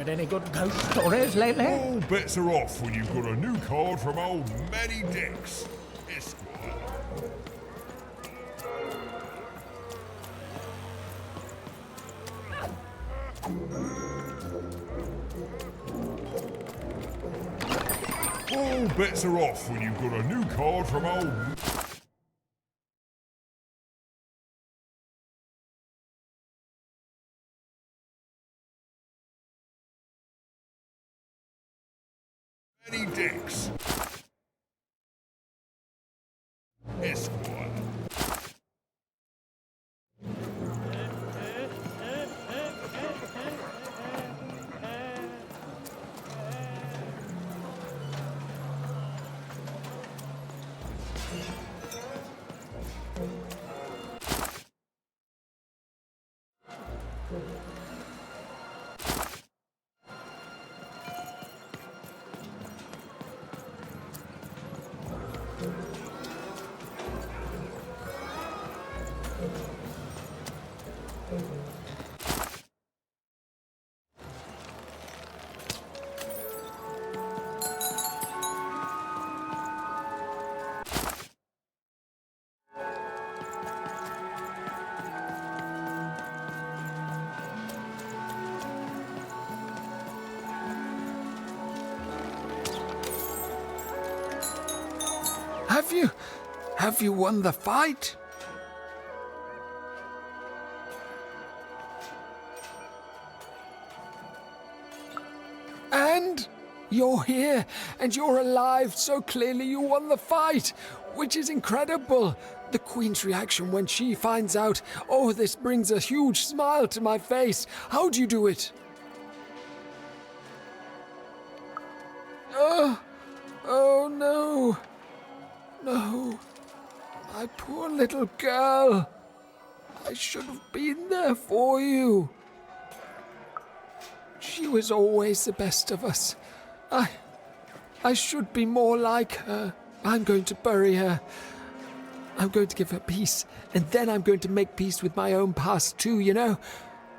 Heard any good ghost stories lately? All bets are off when you've got a new card from old Matty Dix, Esquire. All bets are off when you've got a new card from old Matty Dix, Esquire. Have you won the fight? And you're here, and you're alive, so clearly you won the fight, which is incredible. The Queen's reaction when she finds out, oh, this brings a huge smile to my face. How do you do it? Oh no. No. My poor little girl. I should have been there for you. She was always the best of us. I should be more like her. I'm going to bury her. I'm going to give her peace, and then I'm going to make peace with my own past too, you know?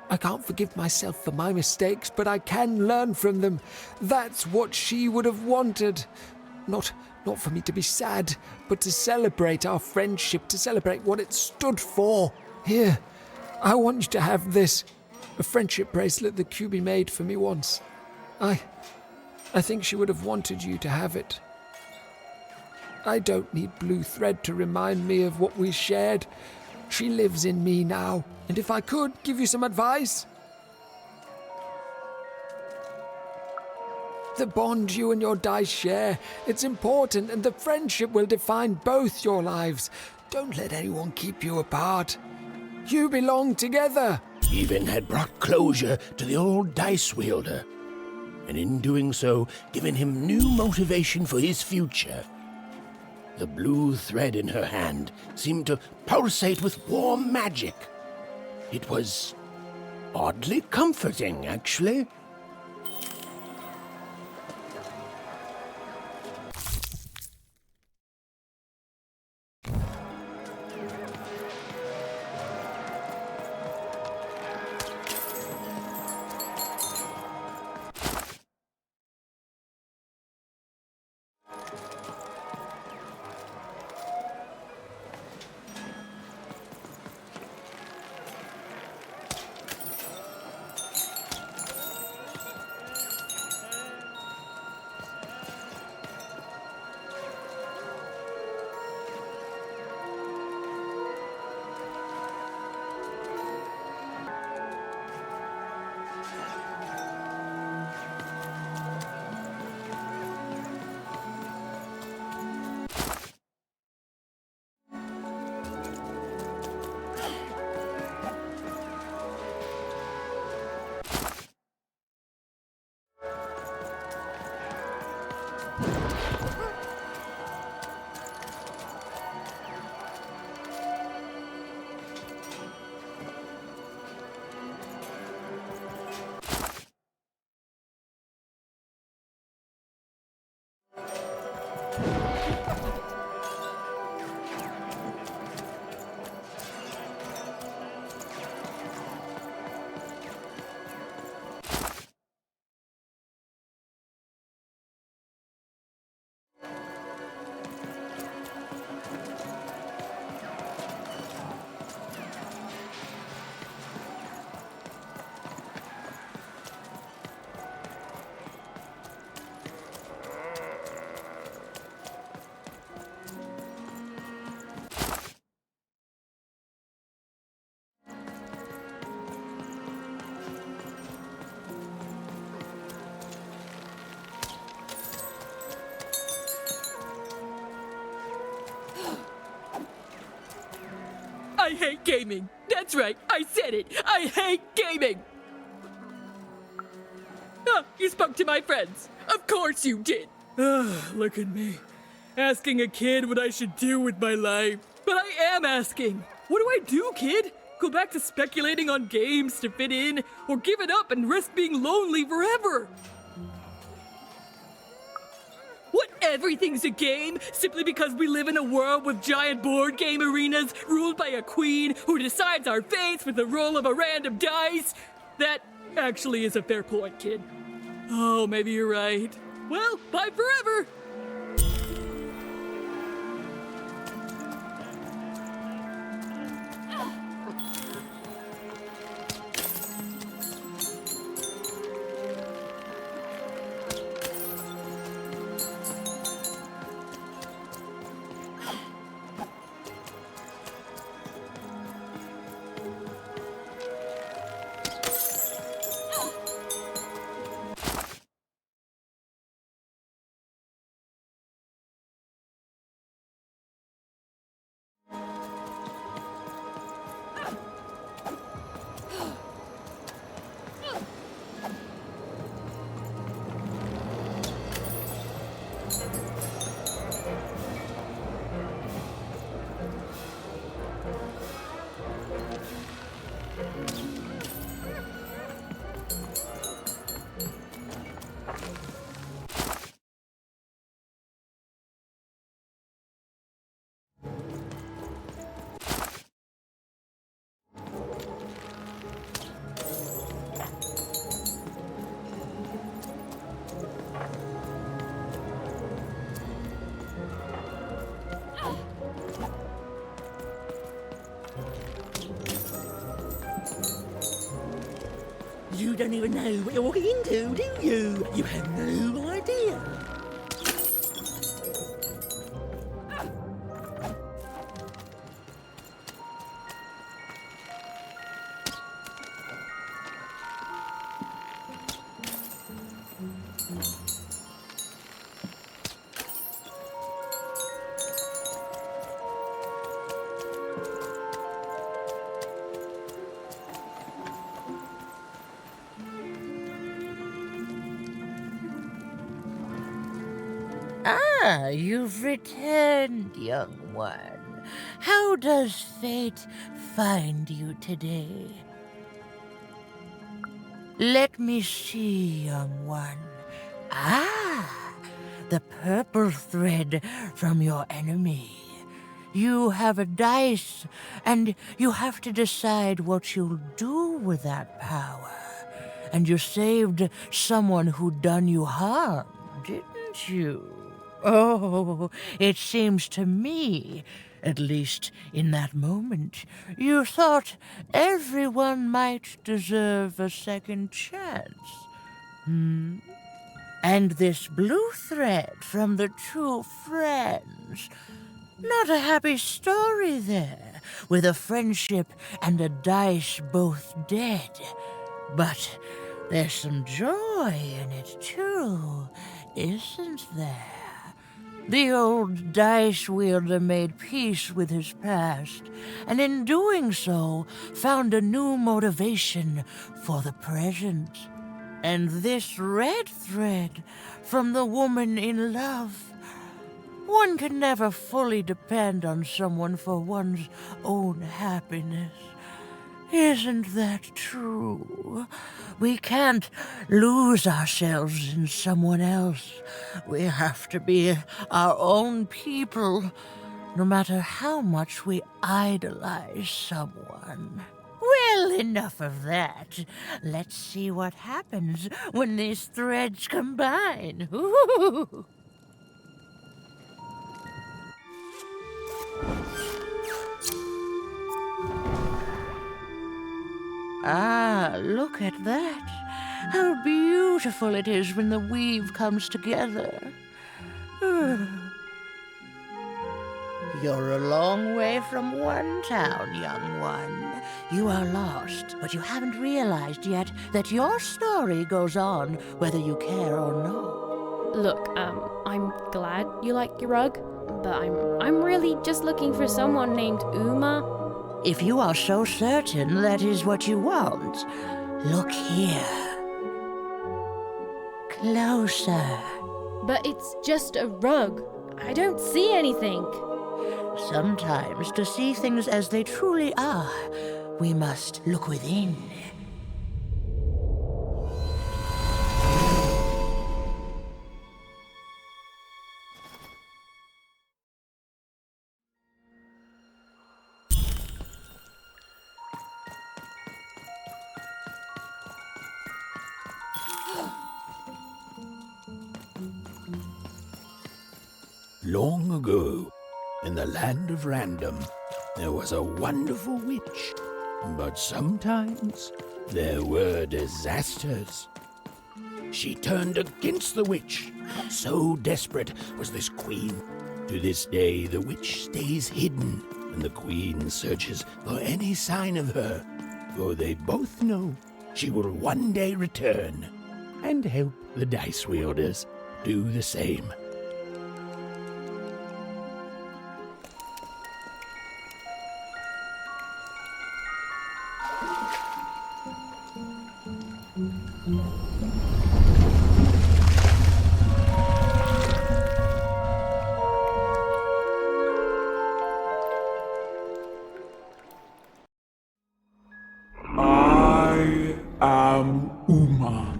I can't forgive myself for my mistakes, but I can learn from them. That's what she would have wanted. Not for me to be sad, but to celebrate our friendship, to celebrate what it stood for. Here, I want you to have this. A friendship bracelet that QB made for me once. I think she would have wanted you to have it. I don't need blue thread to remind me of what we shared. She lives in me now, and if I could give you some advice... The bond you and your dice share, it's important, and the friendship will define both your lives. Don't let anyone keep you apart. You belong together. Even had brought closure to the old dice wielder, and in doing so, given him new motivation for his future. The blue thread in her hand seemed to pulsate with warm magic. It was oddly comforting, actually. I hate gaming. That's right, I said it. I hate gaming. Ah, you spoke to my friends. Of course you did. Look at me. Asking a kid what I should do with my life. But I am asking. What do I do, kid? Go back to speculating on games to fit in, or give it up and risk being lonely forever? What, everything's a game simply because we live in a world with giant board game arenas ruled by a queen who decides our fates with the roll of a random dice? That actually is a fair point, kid. Oh, maybe you're right. Well, bye forever! You don't even know what you're walking into, do you? You have no idea. Ah, you've returned, young one. How does fate find you today? Let me see, young one. Ah, the purple thread from your enemy. You have a dice, and you have to decide what you'll do with that power. And you saved someone who'd done you harm, didn't you? Oh, it seems to me, at least in that moment, you thought everyone might deserve a second chance. And this blue thread from the two friends. Not a happy story there, with a friendship and a dice both dead. But there's some joy in it, too, isn't there? The old dice wielder made peace with his past, and in doing so, found a new motivation for the present. And this red thread from the woman in love. One can never fully depend on someone for one's own happiness. Isn't that true? We can't lose ourselves in someone else. We have to be our own people, no matter how much we idolize someone. Well, enough of that. Let's see what happens when these threads combine. Ooh. Ah, look at that. How beautiful it is when the weave comes together. You're a long way from one town, young one. You are lost, but you haven't realized yet that your story goes on whether you care or not. Look, I'm glad you like your rug, but I'm really just looking for someone named Uma. If you are so certain that is what you want, look here. Closer. But it's just a rug. I don't see anything. Sometimes, to see things as they truly are, we must look within. Long ago, in the land of random, there was a wonderful witch. But sometimes there were disasters. She turned against the witch. So desperate was this queen. To this day, the witch stays hidden, and the queen searches for any sign of her, for they both know she will one day return and help the dice wielders do the same. I am Uma.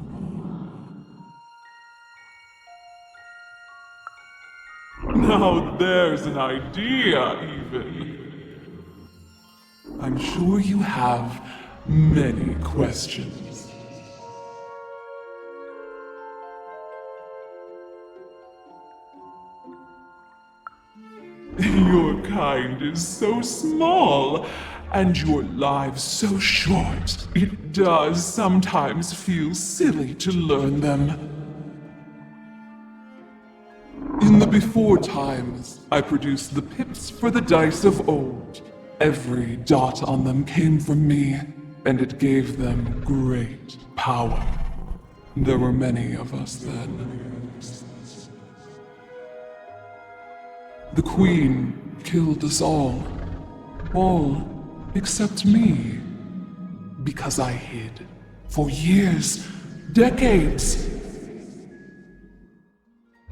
Now there's an idea, even. I'm sure you have many questions. Your kind is so small, and your lives so short. It does sometimes feel silly to learn them. In the before times, I produced the pips for the dice of old. Every dot on them came from me, and it gave them great power. There were many of us then. The Queen killed us all except me, because I hid for years, decades.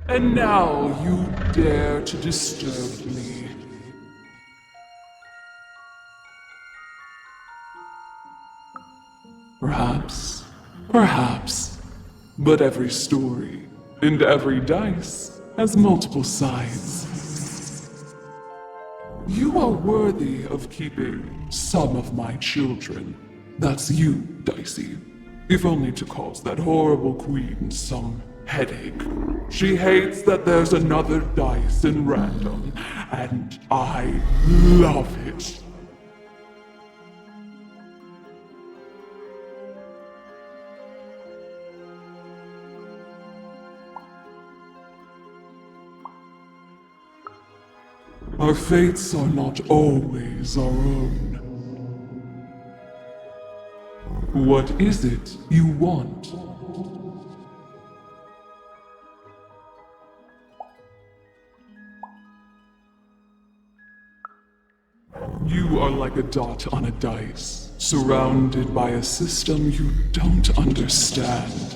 And now you dare to disturb me. Perhaps, but every story and every dice has multiple sides. You are worthy of keeping some of my children. That's you, Dicey. If only to cause that horrible queen some headache. She hates that there's another dice in random, and I love it. Our fates are not always our own. What is it you want? You are like a dot on a dice, surrounded by a system you don't understand.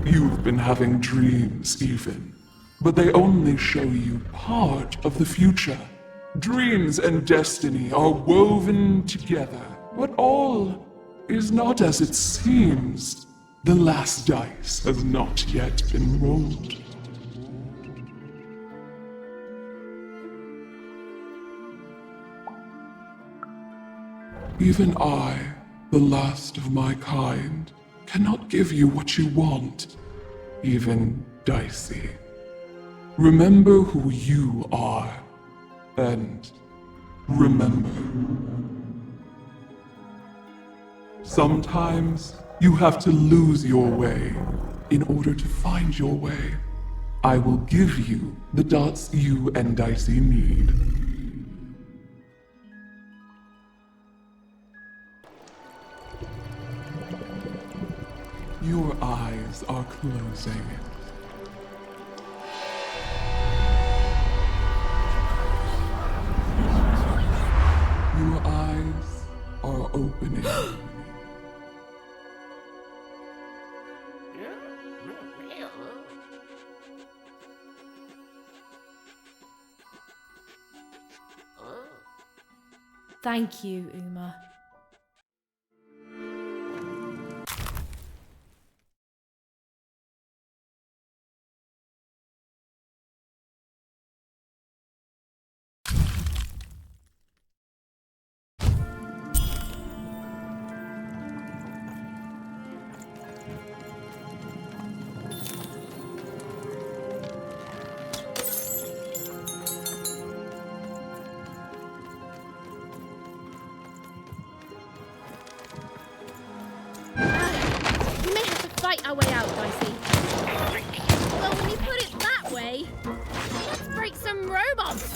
You've been having dreams, even. But they only show you part of the future. Dreams and destiny are woven together, but all is not as it seems. The last dice has not yet been rolled. Even I, the last of my kind, cannot give you what you want, even Dicey. Remember who you are, and remember. Sometimes you have to lose your way in order to find your way. I will give you the dots you and Dicey need. Your eyes are closing. eyes are opening. Thank you, Uma. We may have to fight our way out, Dicey. Well, when you put it that way, let's break some robots.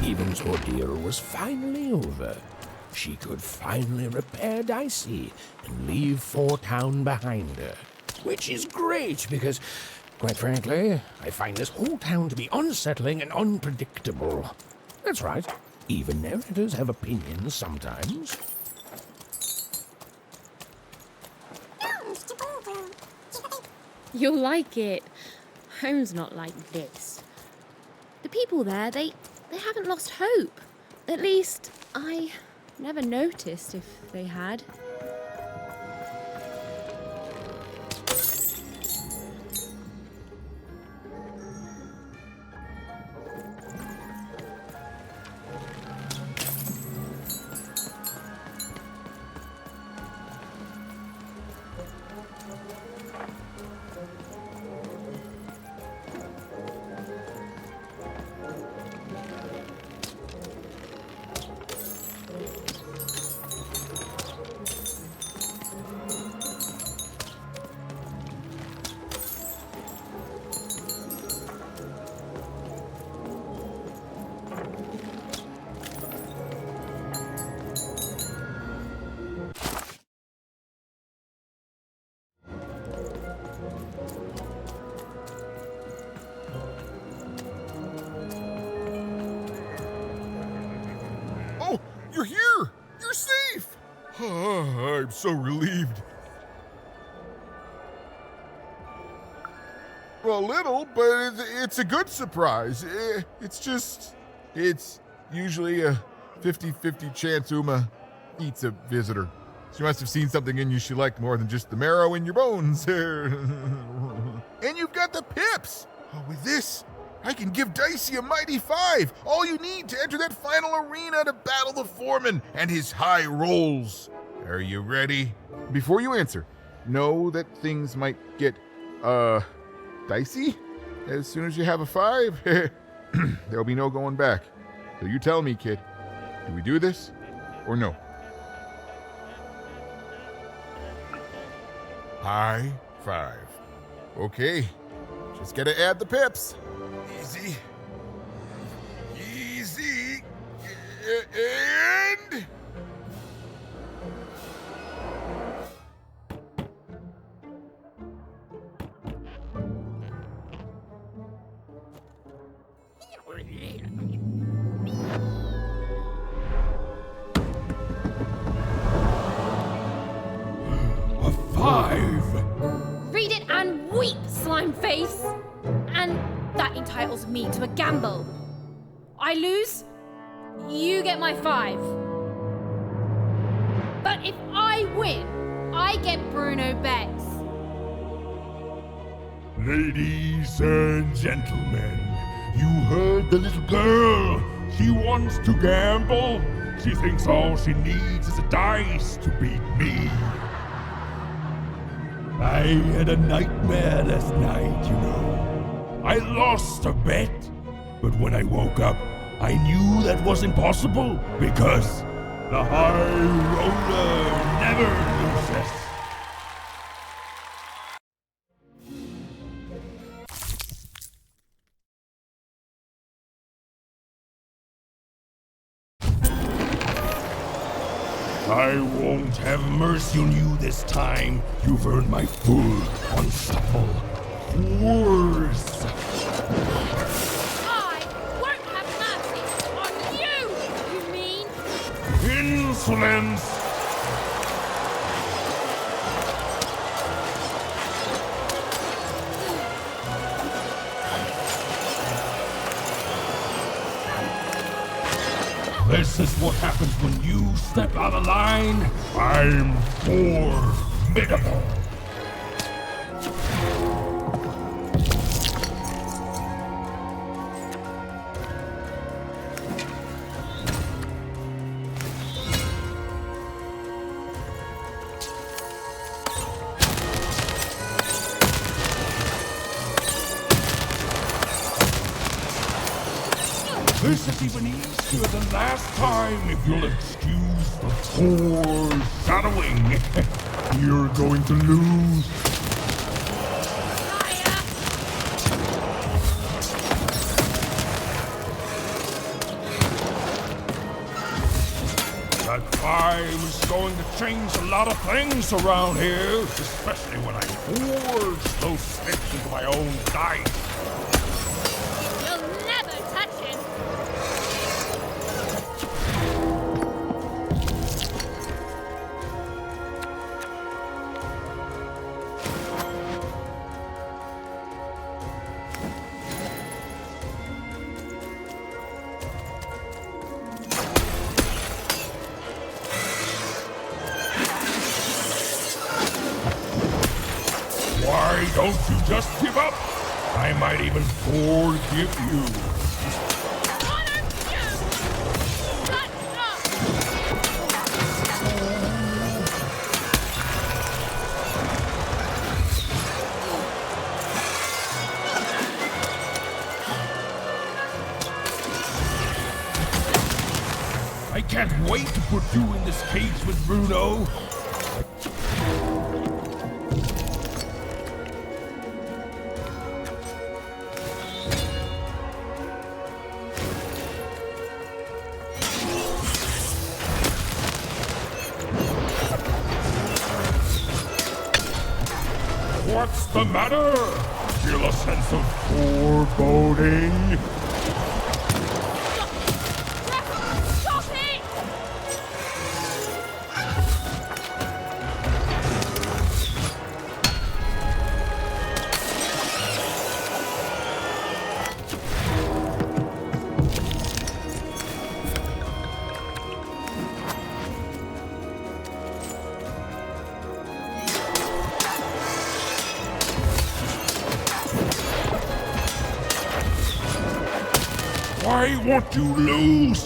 Even's ordeal was finally over. She could finally repair Dicey and leave Four Town behind her. Which is great because, quite frankly, I find this whole town to be unsettling and unpredictable. That's right. Even narrators have opinions sometimes. You'll like it. Home's not like this. The people there, they haven't lost hope. At least, I never noticed if they had. Oh, you're here! You're safe! Oh, I'm so relieved. Well, a little, but it's a good surprise. It's usually a 50-50 chance Uma eats a visitor. She must have seen something in you she liked more than just the marrow in your bones. And you've got the pips! Oh, with this, I can give Dicey a mighty 5. All you need to enter that final arena to battle the foreman and his high rolls. Are you ready? Before you answer, know that things might get, dicey as soon as you have a 5. There'll be no going back. So you tell me, kid, do we do this or no? High 5. Okay, just gotta add the pips. Easy. Easy. And... A 5! Read it and weep, slime face! And that entitles me to a gamble. I lose, you get my 5. But if I win, I get Bruno Betts. Ladies and gentlemen, you heard the little girl. She wants to gamble. She thinks all she needs is a dice to beat me. I had a nightmare last night, you know. I lost a bet, but when I woke up, I knew that was impossible because the high roller never loses. I won't have mercy on you this time. You've earned my full, unstoppable force. I won't have mercy on you, you mean? Insolence! This is what happens when you step out of line. I'm formidable. This is even easier than last time, if you'll excuse the foreshadowing. You're going to lose. Time's going to change a lot of things around here, especially when I forge those sticks into my own dice. You'll never touch him. Why don't you just give up? I might even forgive you. Honor you! Shut up! I can't wait to put you in this cage with Bruno. What's the matter? Feel a sense of foreboding? Stop it! Why won't you lose?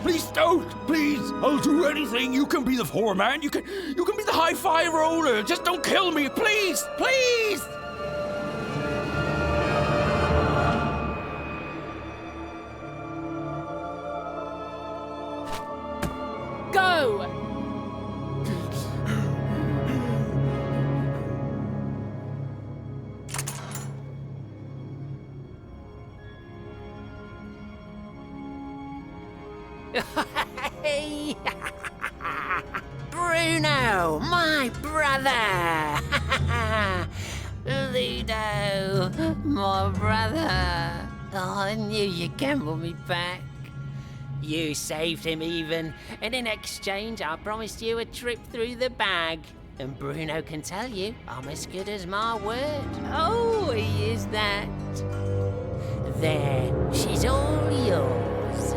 Please don't! Please! I'll do anything. You can be the foreman. You can be the high-fi roller. Just don't kill me, please! Please! Go! Hey! Bruno, my brother! Ludo, my brother! Oh, I knew you'd gamble me back. You saved him even, and in exchange I promised you a trip through the bag. And Bruno can tell you I'm as good as my word. Oh, he is that. There, she's all yours.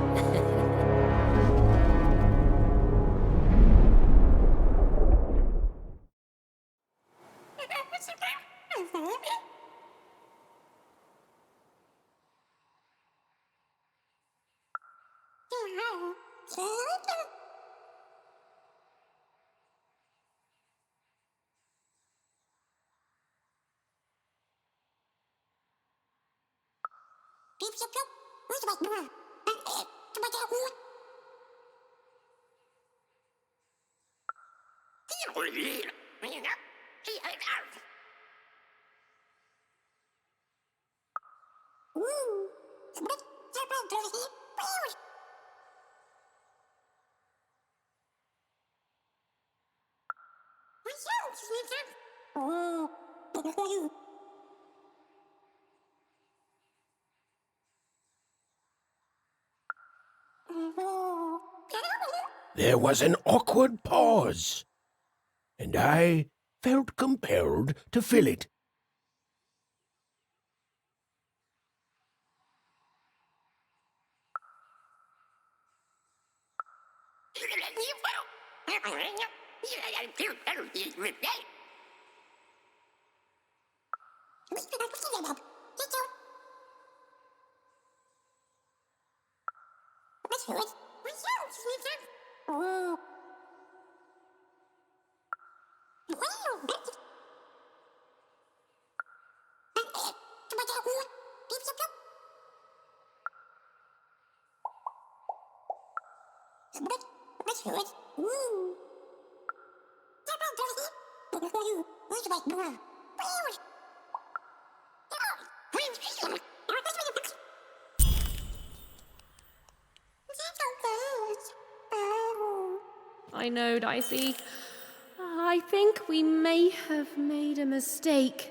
There was an awkward pause, and I felt compelled to fill it. I know, Dicey. I think we may have made a mistake.